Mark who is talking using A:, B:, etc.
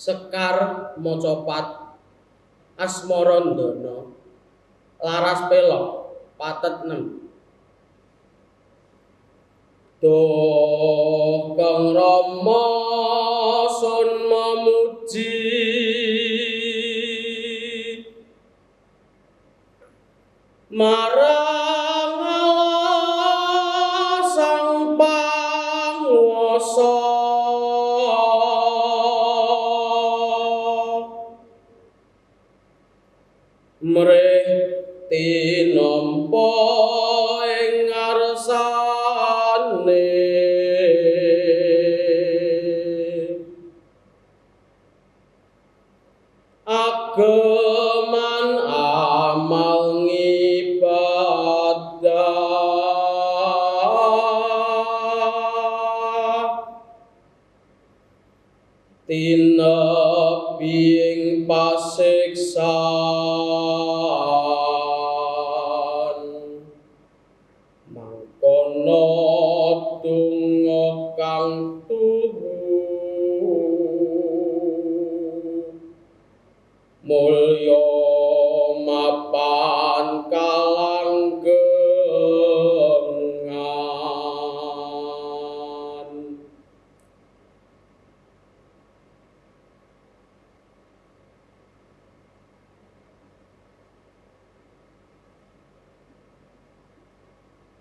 A: Sekar Mocopat Asmarandana Laras Pelok Patet 6. Duh Kang Rama sun memuji marang Allah Sang Panguwasa mrih tinampa ing ngarsane ageman amal ngibadah tinepi ing pasiksan mangkono donga kang tuhu mul